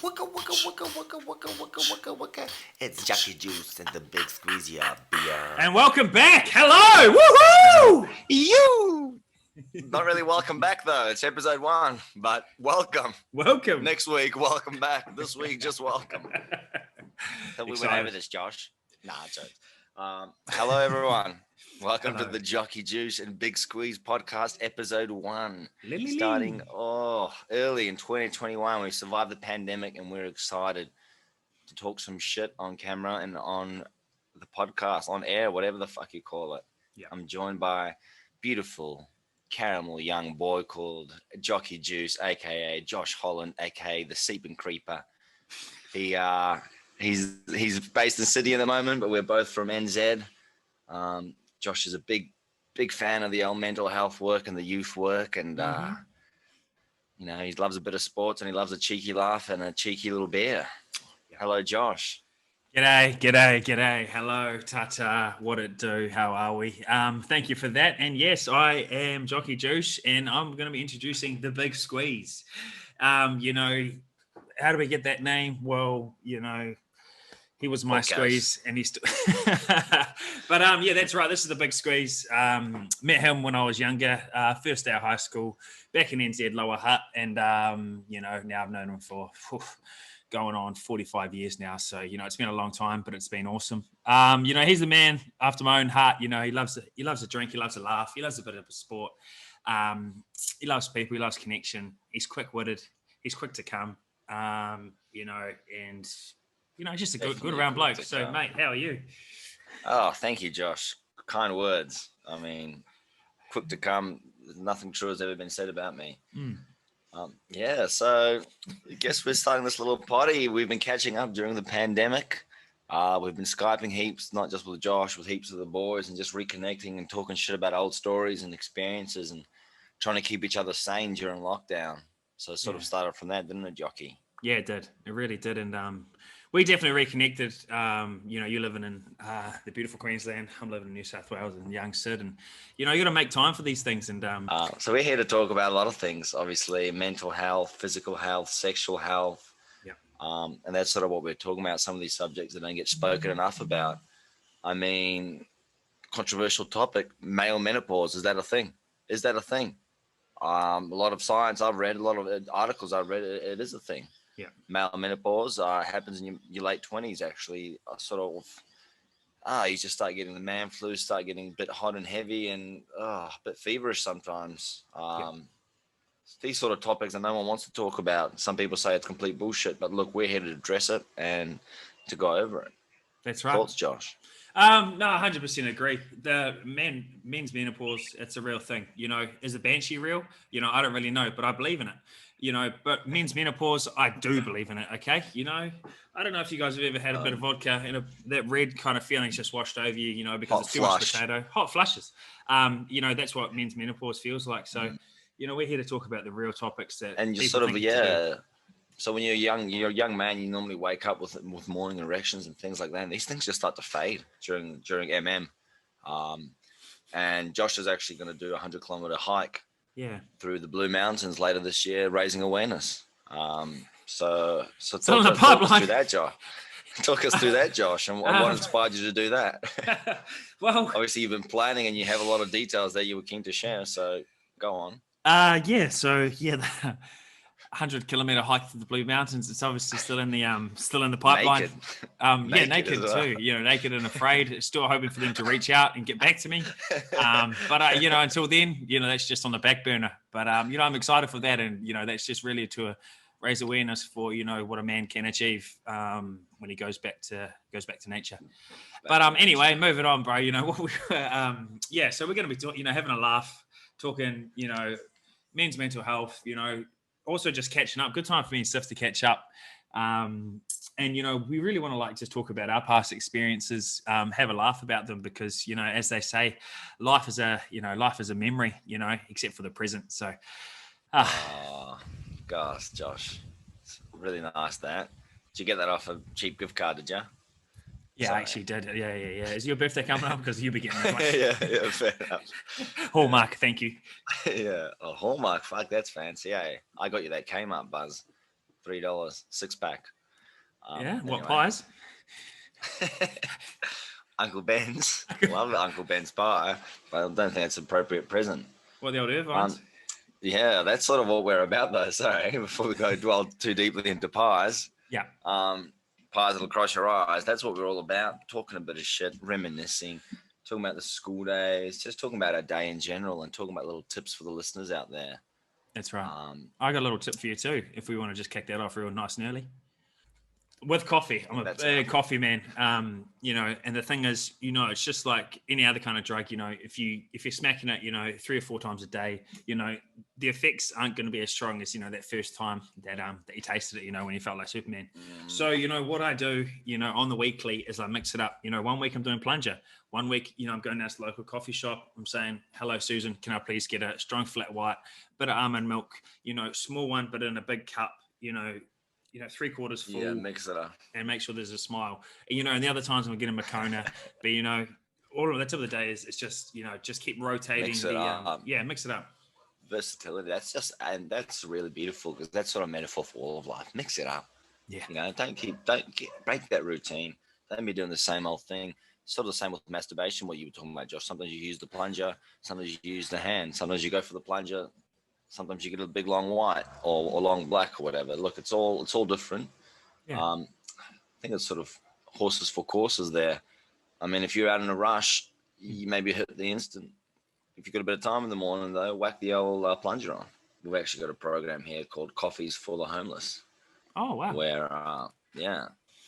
Wicka, wicka, wicka, wicka, wicka, wicka, wicka, wicka. It's Jackie Juice and the Big Squeezy of beer. And welcome back. Hello. Woohoo! You! Not really welcome back, though. It's episode 1, but welcome. Welcome. Next week, welcome back. This week, just welcome. Thought we went over this, Josh. Nah, jokes. Hello, everyone. Welcome to the Jockey Juice and Big Squeeze podcast, episode 1. Starting early in 2021. We survived the pandemic and we're excited to talk some shit on camera and on the podcast, on air, whatever the fuck you call it. Yeah. I'm joined by beautiful caramel young boy called Jockey Juice, aka Josh Holland, aka the Seeping Creeper. He's based in Sydney at the moment, but we're both from NZ. Josh is a big fan of the old mental health work and the youth work, and you know, he loves a bit of sports and he loves a cheeky laugh and a cheeky little beer. Hello, Josh. G'day. Hello, Tata. What it do? How are we? Thank you for that. And yes, I am Jockey Juice, and I'm going to be introducing the Big Squeeze. You know, how do we get that name? Well, you know, he was my squeeze, and he's. But yeah, that's right. This is the Big Squeeze. Met him when I was younger, first day of high school, back in NZ Lower Hutt, and you know, now I've known him for going on 45 years now. So you know, it's been a long time, but it's been awesome. You know, he's the man after my own heart. You know, he loves a drink, he loves a laugh, he loves a bit of a sport. He loves people, he loves connection. He's quick-witted, he's quick to come. You know, and you know, just a good around bloke. So, mate, how are you? Oh, thank you, Josh. Kind words. I mean, quick to come. Nothing true has ever been said about me. Yeah, so I guess we're starting this little potty. We've been catching up during the pandemic. We've been Skyping heaps, not just with Josh, with heaps of the boys, and just reconnecting and talking shit about old stories and experiences and trying to keep each other sane during lockdown. So it sort of started from that, didn't it, Jockey? Yeah, it did. It really did. And we definitely reconnected. You know, you're living in the beautiful Queensland. I'm living in New South Wales and young Sid. And, you know, you got to make time for these things. And so we're here to talk about a lot of things, obviously, mental health, physical health, sexual health. Yeah. And that's sort of what we're talking about, some of these subjects that don't get spoken enough about. I mean, controversial topic, male menopause. Is that a thing? A lot of science I've read, a lot of articles I've read, it is a thing. Yeah, male menopause happens in your late 20s. Actually, sort of, you just start getting the man flu, start getting a bit hot and heavy, and a bit feverish sometimes. These sort of topics that no one wants to talk about. Some people say it's complete bullshit, but look, we're here to address it and to go over it. That's right. Thoughts, Josh? No, 100% agree. The men's menopause, it's a real thing. You know, is the banshee real? You know, I don't really know, but I believe in it. You know, but men's menopause, I do believe in it. Okay, you know, I don't know if you guys have ever had a bit of vodka and that red kind of feeling's just washed over you. You know, because it's too much potato, hot flushes. You know, that's what men's menopause feels like. So, you know, we're here to talk about the real topics that and you sort of So when you're a young man, you normally wake up with morning erections and things like that. And these things just start to fade during MM. And Josh is actually going to do a 100-kilometer hike through the Blue Mountains later this year, raising awareness. So talk us through that, Josh. Talk us through that, Josh, and what inspired you to do that? Well, obviously you've been planning and you have a lot of details that you were keen to share. So go on. The 100-kilometer hike through the Blue Mountains. It's obviously still in the pipeline. Naked well. too. You know, naked and afraid. Still hoping for them to reach out and get back to me. But you know, until then, you know, that's just on the back burner. But you know, I'm excited for that, and you know, that's just really to raise awareness for, you know, what a man can achieve when he goes back to nature. But anyway, moving on, bro. You know what we so we're going to be having a laugh, talking, you know, men's mental health. You know, also just catching up. Good time for me and Sif to catch up. And, you know, we really want to just talk about our past experiences, have a laugh about them because, you know, as they say, life is a memory, you know, except for the present. So, gosh, Josh, it's really nice that. Did you get that off a cheap gift card, did you? Yeah, I actually did. Yeah. Is your birthday coming up? Because you'll be getting that one. yeah, fair enough. Hallmark, thank you. Yeah, Hallmark. Fuck, that's fancy. Yeah, I got you that Kmart buzz. $3, 6-pack. Yeah. What Anyway. pies? Uncle Ben's. Love Uncle Ben's pie, but I don't think it's an appropriate present. What, the old Irvines? Yeah, that's sort of what we're about, though. Sorry, before we go dwell too deeply into pies. Yeah. Pies that'll cross your eyes. That's what we're all about. Talking a bit of shit, reminiscing, talking about the school days, just talking about our day in general, and talking about little tips for the listeners out there. That's right. I got a little tip for you too, if we want to just kick that off real nice and early. With coffee, I'm a big coffee man. You know, and the thing is, you know, it's just like any other kind of drug. You know, if you're smacking it, you know, 3 or 4 times a day, you know, the effects aren't going to be as strong as, you know, that first time that you tasted it. You know, when you felt like Superman. So, you know, what I do, you know, on the weekly is I mix it up. You know, 1 week I'm doing plunger. 1 week, you know, I'm going down to the local coffee shop. I'm saying, "Hello, Susan, can I please get a strong flat white, bit of almond milk? You know, small one, but in a big cup. You know, 3/4 full." Yeah, mix it up and make sure there's a smile. You know, and the other times I'm getting a Kona, but you know, all of that time of the day is it's just, you know, just keep rotating. Mix it up. Mix it up. Versatility. That's really beautiful because that's sort of metaphor for all of life. Mix it up. Yeah. You know, break that routine. Don't be doing the same old thing. Sort of the same with masturbation. What you were talking about, Josh. Sometimes you use the plunger. Sometimes you use the hand. Sometimes you go for the plunger. Sometimes you get a big long white or long black or whatever. Look, it's all different. Yeah. I think it's sort of horses for courses there. I mean, if you're out in a rush, you maybe hit the instant. If you've got a bit of time in the morning, though, whack the old plunger on. We've actually got a program here called Coffees for the Homeless. Oh, wow. Where,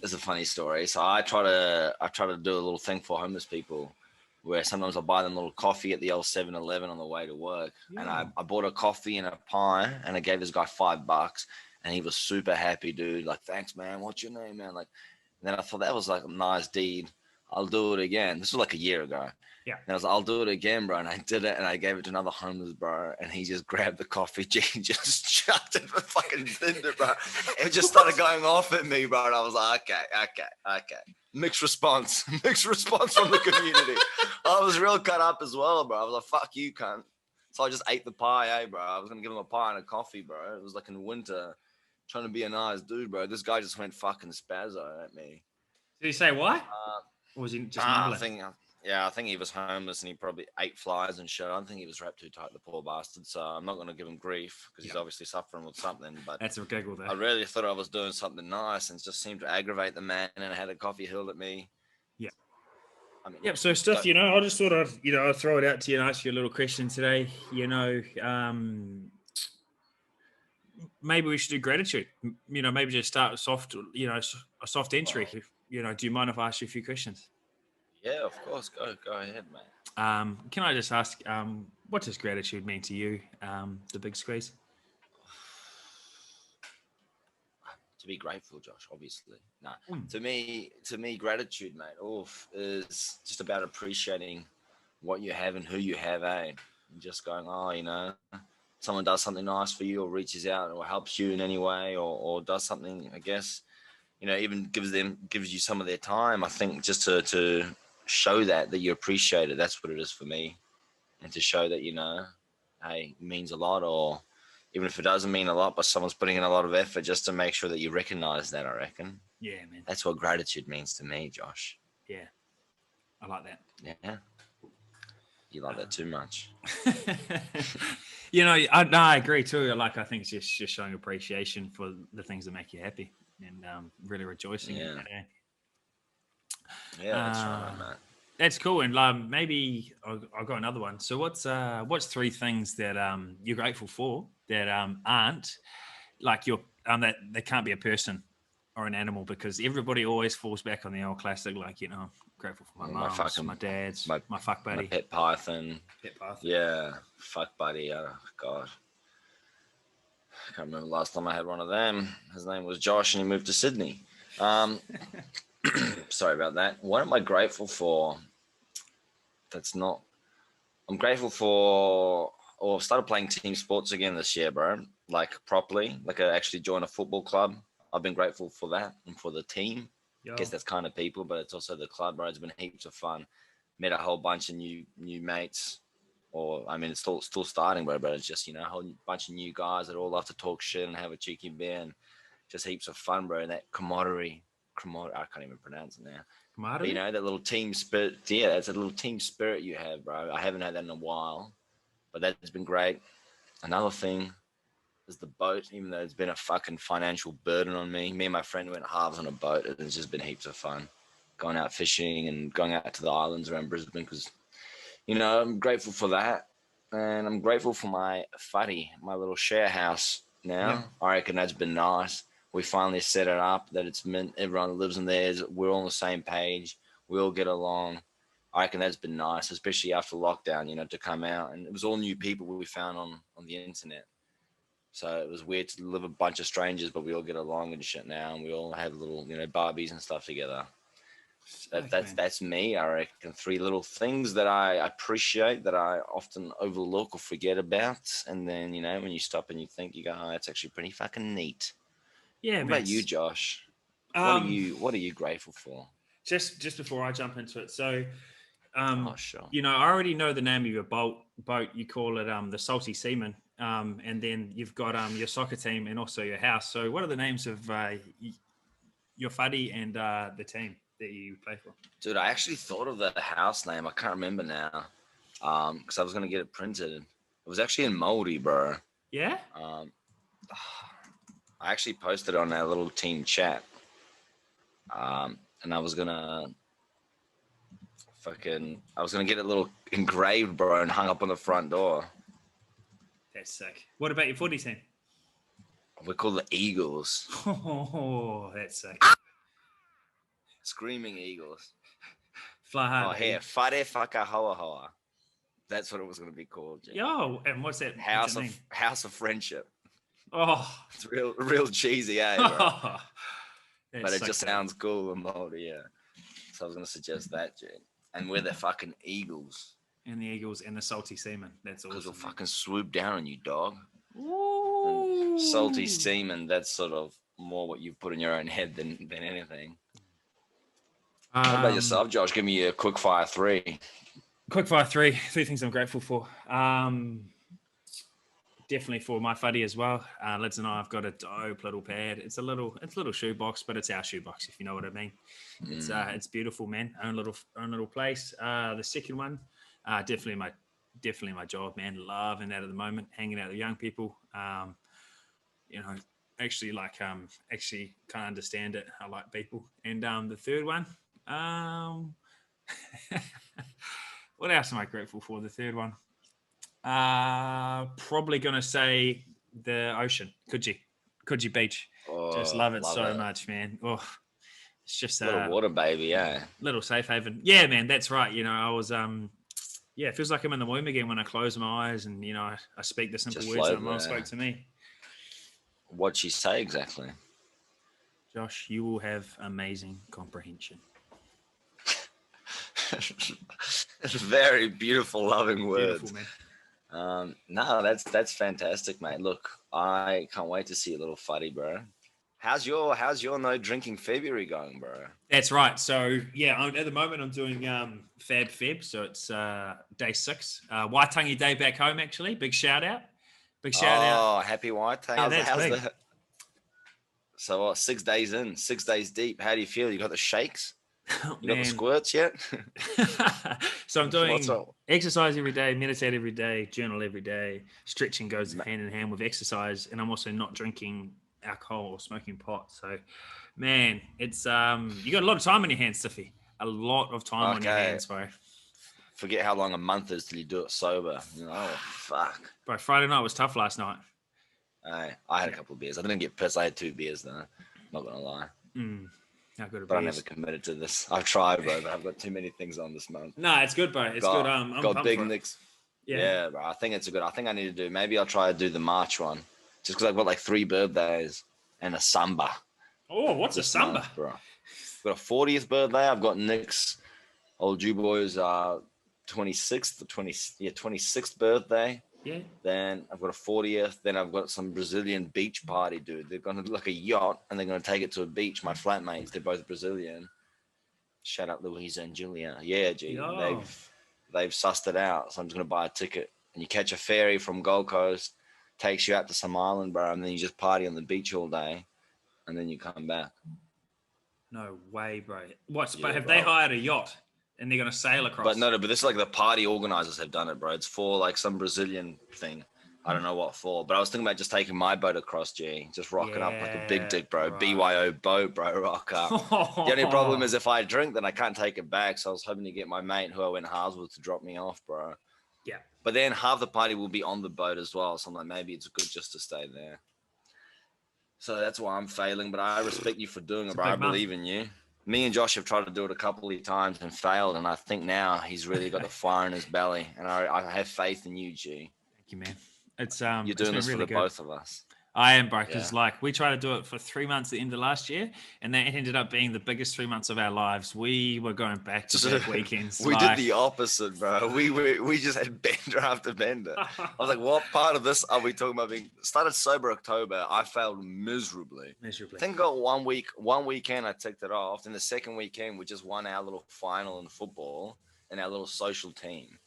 there's a funny story. So I try to do a little thing for homeless people where sometimes I buy them a little coffee at the old 7-Eleven on the way to work. Yeah. And I bought a coffee and a pie and I gave this guy $5 and he was super happy, dude. Like, "Thanks, man. What's your name, man?" Like, and then I thought that was like a nice deed. I'll do it again. This was like a year ago. Yeah. And I was like, "I'll do it again, bro." And I did it and I gave it to another homeless bro and he just grabbed the coffee, just chucked it and fucking thinned it, bro. It just started going off at me, bro. And I was like, okay. Mixed response from the community. I was real cut up as well, bro. I was like, "Fuck you, cunt." So I just ate the pie, bro. I was going to give him a pie and a coffee, bro. It was like in winter, trying to be a nice dude, bro. This guy just went fucking spazzo at me. Did he say why? Or was he just mumbling? I think he was homeless and he probably ate flies and shit. I don't think he was wrapped too tight, the poor bastard. So I'm not going to give him grief because he's obviously suffering with something. But that's a giggle there. I really thought I was doing something nice and just seemed to aggravate the man and had a coffee hurled at me. Yeah. I mean, so stuff, you know, I just thought I'd, you know, I'll throw it out to you and ask you a little question today. You know, maybe we should do gratitude. You know, maybe just start soft, you know, a soft entry. Wow. You know, do you mind if I ask you a few questions? Yeah, of course. Go ahead, mate. Can I just ask, what does gratitude mean to you, the big squeeze? To be grateful, Josh, obviously. No, to me, gratitude, mate, is just about appreciating what you have and who you have, And just going, oh, you know, someone does something nice for you or reaches out or helps you in any way or does something, I guess, you know, even gives you some of their time. I think just to show that you appreciate it. That's what it is for me. And to show that, you know, hey, it means a lot, or even if it doesn't mean a lot, but someone's putting in a lot of effort just to make sure that you recognize that, I reckon. Yeah, man. That's what gratitude means to me, Josh. Yeah. I like that. Yeah. You like that too much. You know, I agree too. Like, I think it's just showing appreciation for the things that make you happy and really rejoicing in that. Yeah, that's right, man. That's cool. And maybe I've got another one. So what's 3 things that you're grateful for that aren't like that they can't be a person or an animal, because everybody always falls back on the old classic, like, you know, I'm grateful for my mom, my dad's, my fuck buddy. My pet python. Yeah, fuck buddy. Oh, God. I can't remember the last time I had one of them. His name was Josh and he moved to Sydney. Sorry about that. What am I grateful for? I'm grateful for, I've started playing team sports again this year, bro. Like properly, like I actually joined a football club. I've been grateful for that and for the team. I guess that's kind of people, but it's also the club, bro. It's been heaps of fun. Met a whole bunch of new mates. Or, I mean, it's still starting, bro, but it's just, you know, a whole bunch of new guys that all love to talk shit and have a cheeky beer and just heaps of fun, bro. And that camaraderie, I can't even pronounce it now. But, Camaraderie? that little team spirit. Yeah, it's a little team spirit you have, bro. I haven't had that in a while, but that's been great. Another thing is the boat, even though it's been a fucking financial burden on me. Me and my friend went halves on a boat. It's just been heaps of fun. Going out fishing and going out to the islands around Brisbane because, I'm grateful for that. And I'm grateful for my fuddy, my little share house now. Yeah. I reckon that's been nice. We finally set it up that it's meant everyone lives in there. We're all on the same page. We all get along. I reckon that's been nice, especially after lockdown, to come out. And it was all new people we found on the internet. So it was weird to live a bunch of strangers, but we all get along and shit now. And we all have little, Barbies and stuff together. That's me. I reckon 3 little things that I appreciate that I often overlook or forget about, and then when you stop and you think, you go, "Oh, that's actually pretty fucking neat." Yeah, What man. about you, Josh? Um, What are you grateful for? just before I jump into it, so Oh, sure. I already know the name of your boat. You call it the Salty Seaman, and then you've got your soccer team and also your house. So, what are the names of your fuddy and the team that you play for? Dude, I actually thought of the house name. I can't remember now. Because I was gonna get it printed. It was actually in Moldy, bro. Yeah. I actually posted on our little team chat. And I was gonna get a little engraved, bro, and hung up on the front door. That's sick. What about your footy team? We're called the Eagles. Oh, that's sick. Screaming Eagles. Fly hard. Oh, here, Whare Whakahoahoa. That's what it was going to be called. Jim. Yo, and what's that? House of Friendship. Oh, it's real cheesy, eh? Bro? But it just sounds cool and moldy, yeah. So I was going to suggest that, Jim. And we're the fucking Eagles. And the Eagles and the Salty Seaman. That's awesome. Because we'll fucking swoop down on you, dog. Ooh. Salty Seaman, that's sort of more what you've put in your own head than anything. What about yourself, Josh? Give me a quick fire 3. Quick fire 3 things I'm grateful for. Definitely for my fuddy as well. Liz and I have got a dope little pad. It's a little shoebox, but it's our shoebox, if you know what I mean. It's beautiful, man. Own little place. The second one, definitely my job, man. Loving that at the moment. Hanging out with young people. Actually kind of understand it. I like people. And the third one, what else am I grateful for? The third one, probably gonna say the ocean, Coogee Beach. Just love it so much, man. Oh, it's just little water baby, yeah. Little safe haven, yeah, man. That's right. I was it feels like I'm in the womb again when I close my eyes and I speak the simple words that my mom spoke to me. What'd she say exactly? Josh, you will have amazing comprehension. It's very beautiful, loving words. Beautiful, man. No, that's fantastic, mate. Look, I can't wait to see a little fuddy, bro. How's your no drinking February going, bro? That's right. So at the moment I'm doing Fab Feb, so it's day 6, Waitangi Day back home. Actually, big shout out. Oh, happy Waitangi! Yeah, how's big. So 6 days in, 6 days deep. How do you feel? You got the shakes? You got the squirts yet? So I'm doing exercise every day, meditate every day, journal every day. Stretching goes hand in hand with exercise, and I'm also not drinking alcohol or smoking pot. So, man, it's you got a lot of time on your hands, Tiffy. A lot of time on your hands, bro. Forget how long a month is till you do it sober. Fuck. Bro, Friday night was tough last night. I had a couple of beers. I didn't get pissed. I had 2 beers though. Not gonna lie. But I never committed to this. I've tried, bro, but I've got too many things on this month. No, it's good, bro. It's good. I'm got big nicks. Yeah, bro. I think it's I think I need to do. Maybe I'll try to do the March one, just because I've got like 3 birthdays and a samba. Oh, what's a samba, month, bro? I've got a 40th birthday. I've got Nick's old Jew boy's 26th birthday. Yeah. Then I've got a 40th. Then I've got some Brazilian beach party, dude. They're going to like a yacht and they're going to take it to a beach. My flatmates, they're both Brazilian. Shout out Louisa and Julia. Yeah, G. They've sussed it out. So I'm just going to buy a ticket. And you catch a ferry from Gold Coast, takes you out to some island, bro. And then you just party on the beach all day. and then you come back. No way, bro. What? Yeah, But have bro. they hired a yacht and they're going to sail across? But no, but this is like the party organizers have done it, bro. It's for like some Brazilian thing. I don't know what for, but I was thinking about just taking my boat across, G, just rocking up like a big dick, bro. BYO boat, bro, rock up. The only problem is if I drink, then I can't take it back. So I was hoping to get my mate who I went halves with to drop me off, bro. Yeah. But then half the party will be on the boat as well. So I'm like, maybe it's good just to stay there. So that's why I'm failing, but I respect you for doing it, bro. I believe in you. Me and Josh have tried to do it a couple of times and failed, and I think now he's really got the fire in his belly, and I have faith in you, G. Thank you, man. It's you're doing this really for the both of us. I am, bro, because like we tried to do it for 3 months at the end of last year, and that ended up being the biggest 3 months of our lives. We were going back to back weekends. We did the opposite, bro. We just had bender after bender. I was like, what part of this are we talking about? Being started sober October. I failed miserably. I think I got 1 weekend I ticked it off. Then the second weekend we just won our little final in football and our little social team.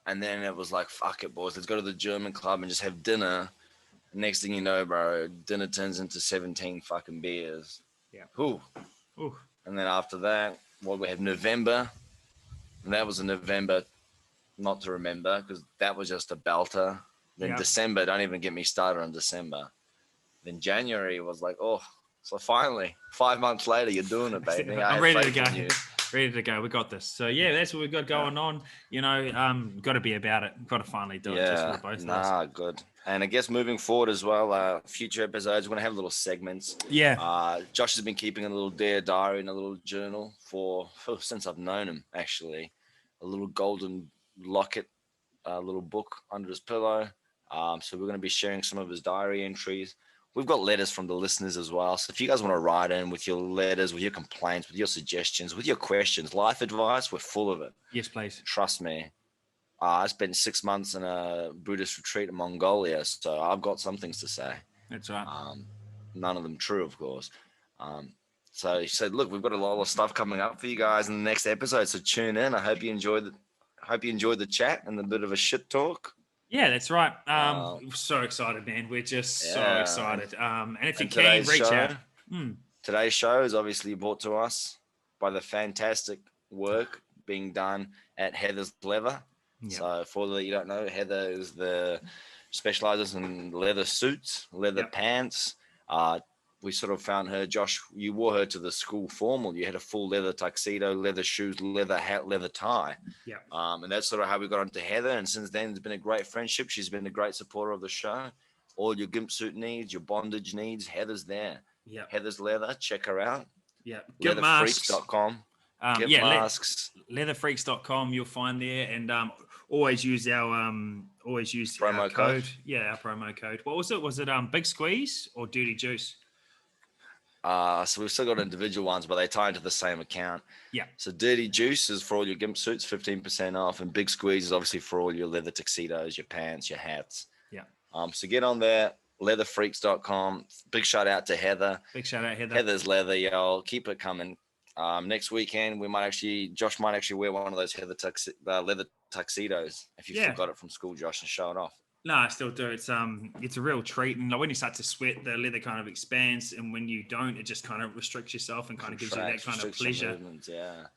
And then it was like, fuck it, boys. Let's go to the German club and just have dinner. Next thing you know, bro, dinner turns into 17 fucking beers. Yeah. Ooh. And then after that, we have November. And that was a November not to remember because that was just a belter. Then December, don't even get me started on December. Then January was like, oh, so finally, 5 months later, you're doing it, baby. I'm ready to go. Ready to go. We got this. So yeah, that's what we've got going on. You know, got to be about it. Got to finally do it just for both of us. Good. And I guess moving forward as well, future episodes, we're gonna have little segments. Yeah. Josh has been keeping a little Dear Diary and a little journal since I've known him. Actually, a little golden locket, little book under his pillow. So we're gonna be sharing some of his diary entries. We've got letters from the listeners as well. So if you guys want to write in with your letters, with your complaints, with your suggestions, with your questions, life advice, we're full of it. Yes, please. Trust me. I spent 6 months in a Buddhist retreat in Mongolia, so I've got some things to say. That's right. None of them true, of course. So he said, look, we've got a lot of stuff coming up for you guys in the next episode, so tune in. I hope you enjoyed the chat and a bit of a shit talk. Yeah, that's right. So excited, man. We're just so excited. And if you can, reach out. Today's show is obviously brought to us by the fantastic work being done at Heather's Leather. Yep. So for those you don't know, Heather is specializes in leather suits, leather pants. We sort of found her, Josh, you wore her to the school formal. You had a full leather tuxedo, leather shoes, leather hat, leather tie. Yeah. And that's sort of how we got into Heather. And since then, it's been a great friendship. She's been a great supporter of the show. All your gimp suit needs, your bondage needs, Heather's there. Yeah. Heather's Leather. Check her out. Yeah. Leatherfreaks.com. Masks. Leatherfreaks.com. You'll find there. And always use our promo code. Yeah, our promo code. What was it? Was it Big Squeeze or Dirty Juice? So we've still got individual ones, but they tie into the same account. Yeah. So Dirty Juice is for all your gimp suits, 15% off, and Big Squeeze is obviously for all your leather tuxedos, your pants, your hats. Yeah. So get on there, leatherfreaks.com. Big shout out to Heather. Big shout out, Heather. Heather's Leather, y'all. Keep it coming. Next weekend, Josh might actually wear one of those leather tuxedos if you still got it from school, Josh, and show it off. No, I still do. It's a real treat, and like when you start to sweat, the leather kind of expands, and when you don't, it just kind of restricts yourself and kind of gives you that kind of pleasure,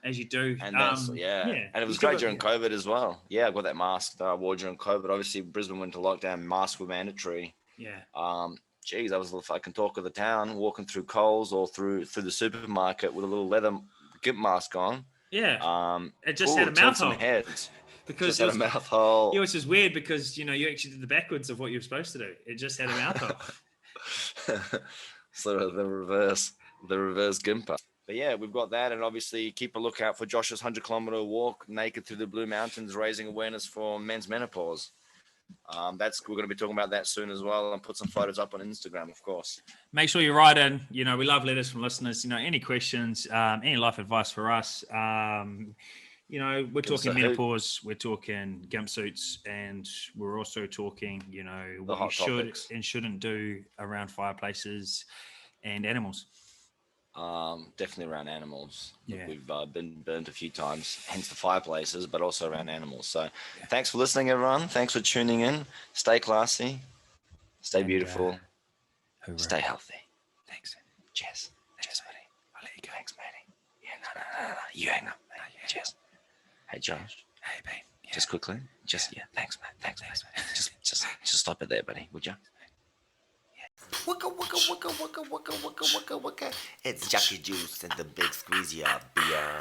as you do. And and it was great during COVID as well. Yeah, I got that mask that I wore during COVID. Obviously, Brisbane went to lockdown, masks were mandatory. Yeah. Geez, I was a fucking talk of the town, walking through Coles or through the supermarket with a little leather gimp mask on. Yeah. It just had a mouth hole. Because it was, a mouth hole. It was just weird because, you actually did the backwards of what you were supposed to do. It just had a mouth hole. Sort of the reverse gimper. But yeah, we've got that. And obviously keep a lookout for Josh's 100-kilometer walk naked through the Blue Mountains, raising awareness for men's menopause. We're going to be talking about that soon as well, and put some photos up on Instagram, of course. Make sure you write in. We love letters from listeners. Any questions, any life advice for us. We're talking menopause, we're talking gimp suits, and we're also talking, what you should topics. And shouldn't do around fireplaces and animals. Definitely around animals. Yeah. We've been burnt a few times, hence the fireplaces, but also around animals. So thanks for listening, everyone. Thanks for tuning in. Stay classy, stay beautiful, stay healthy. Thanks. Cheers. Cheers, buddy. I'll let you go. Thanks, matey. Yeah, no. You hang up, mate. Yeah. Cheers. Hey, Josh. Hey, babe. Yeah. Just quickly. Thanks, mate. Thanks, mate. Just stop it there, buddy. Would you? Wicka, wicka, wicka, wicka, wicka, wicka, wicka, wicka. It's Jackie Juice and the Big Squeezy of beer.